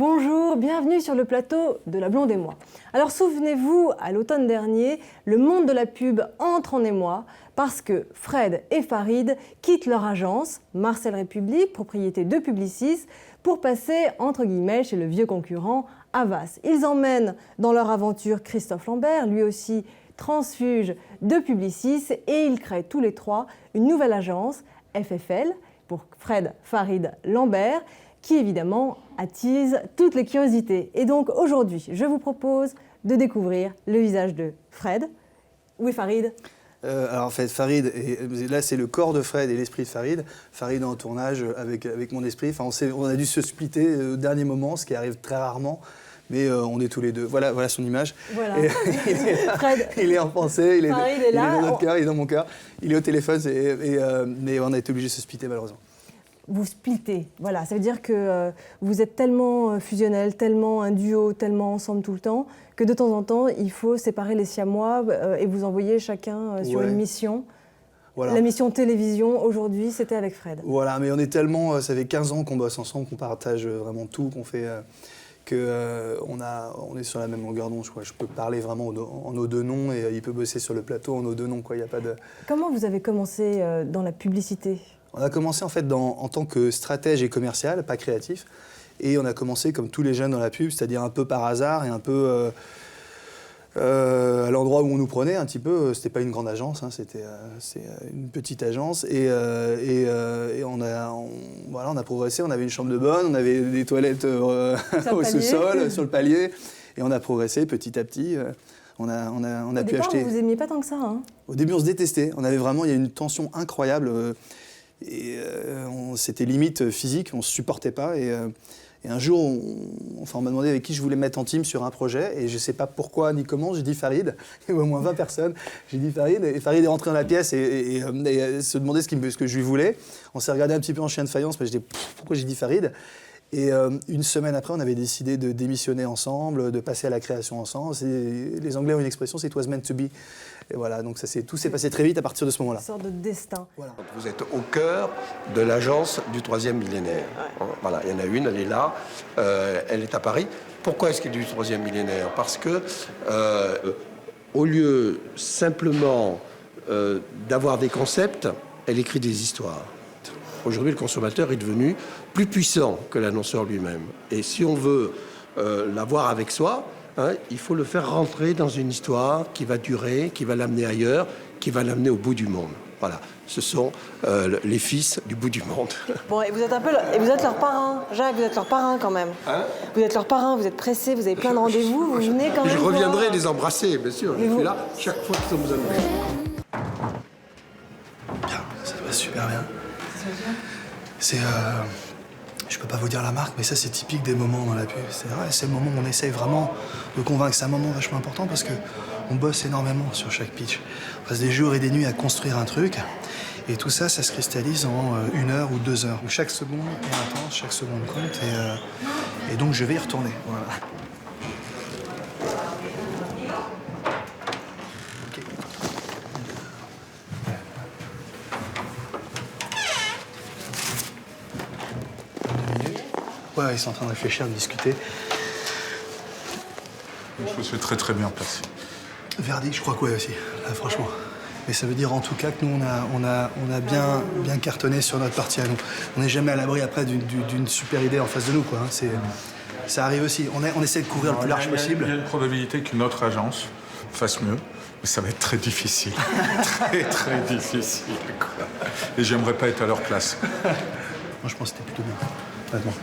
Bonjour, bienvenue sur le plateau de La Blonde et moi. Alors souvenez-vous, à l'automne dernier, le monde de la pub entre en émoi parce que Fred et Farid quittent leur agence, Marcel République, propriété de Publicis, pour passer entre guillemets chez le vieux concurrent Havas. Ils emmènent dans leur aventure Christophe Lambert, lui aussi transfuge de Publicis, et ils créent tous les trois une nouvelle agence, FFL, pour Fred, Farid, Lambert, qui évidemment attise toutes les curiosités. Et donc aujourd'hui, je vous propose de découvrir le visage de Fred. Où est Farid ? Alors en fait, Farid, là c'est le corps de Fred et l'esprit de Farid. Farid est en tournage avec mon esprit. Enfin, on a dû se splitter au dernier moment, ce qui arrive très rarement. Mais on est tous les deux. Voilà son image. Voilà. Fred, il est en pensée, il est là, dans notre cœur, il est dans mon cœur. Il est au téléphone, mais on a été obligé de se splitter malheureusement. Vous splittez, voilà, ça veut dire que vous êtes tellement fusionnels, tellement un duo, tellement ensemble tout le temps, que de temps en temps, il faut séparer les siamois et vous envoyer chacun sur une mission. Voilà. La mission télévision, aujourd'hui, c'était avec Fred. Voilà, mais on est tellement, ça fait 15 ans qu'on bosse ensemble, qu'on partage vraiment tout, qu'on fait, on est sur la même longueur d'onde. Je peux parler vraiment en nos deux noms et il peut bosser sur le plateau en nos deux noms, quoi. Y a pas de... Comment vous avez commencé dans la publicité ? On a commencé en fait en tant que stratège et commercial, pas créatif. Et on a commencé comme tous les jeunes dans la pub, c'est-à-dire un peu par hasard et un peu à l'endroit où on nous prenait un petit peu. C'était pas une grande agence, hein, c'est une petite agence. Et on a progressé, on avait une chambre de bonne, on avait des toilettes au sous-sol, sur le palier. Et on a progressé petit à petit. On a pu acheter. Vous aimiez pas tant que ça, hein ? Au début, on se détestait. On avait vraiment, il y a une tension incroyable. C'était limite physique, on ne se supportait pas. Et un jour, on m'a demandé avec qui je voulais mettre en team sur un projet. Et je ne sais pas pourquoi ni comment, j'ai dit Farid. Il y avait au moins 20 personnes. J'ai dit Farid. Et Farid est rentré dans la pièce et se demandait ce que je lui voulais. On s'est regardé un petit peu en chien de faïence, mais je dis pourquoi j'ai dit Farid. Et une semaine après, on avait décidé de démissionner ensemble, de passer à la création ensemble. Les Anglais ont une expression, c'est « it was meant to be ». Et voilà, donc tout s'est passé très vite à partir de ce moment-là. Une sorte de destin. Voilà. Vous êtes au cœur de l'agence du 3e millénaire. Ouais. Voilà, il y en a une, elle est là, elle est à Paris. Pourquoi est-ce qu'elle est du 3e millénaire ? Parce que, au lieu simplement d'avoir des concepts, elle écrit des histoires. Aujourd'hui, le consommateur est devenu plus puissant que l'annonceur lui-même. Et si on veut l'avoir avec soi, il faut le faire rentrer dans une histoire qui va durer, qui va l'amener ailleurs, qui va l'amener au bout du monde. Voilà, ce sont les fils du bout du monde. Bon, et vous êtes leur parrain. Jacques, vous êtes leur parrain quand même. Vous êtes leur parrain, vous êtes pressés, vous avez plein de rendez-vous, vous venez quand même. Je reviendrai les embrasser, bien sûr. Je suis là chaque fois que ça vous amène. Bien, ça va super bien. Je peux pas vous dire la marque, mais ça c'est typique des moments dans la pub. C'est le moment où on essaye vraiment de convaincre. C'est un moment vachement important parce qu'on bosse énormément sur chaque pitch. On passe des jours et des nuits à construire un truc. Et tout ça, ça se cristallise en 1 heure ou 2 heures. Donc chaque seconde est intense, chaque seconde compte. Et donc je vais y retourner. Voilà. Ouais, ils sont en train de réfléchir, de discuter. Je suis très très bien placé. Verdict, je crois que oui aussi, là, franchement. Mais ça veut dire en tout cas que nous, on a bien cartonné sur notre partie à nous. On n'est jamais à l'abri après d'une super idée en face de nous, quoi. Ça arrive aussi. On essaie de couvrir le plus large possible. Il y a une probabilité qu'une autre agence fasse mieux, mais ça va être très difficile. Très très difficile, quoi. Et j'aimerais pas être à leur place. Moi, je pense que c'était plutôt bien, honnêtement.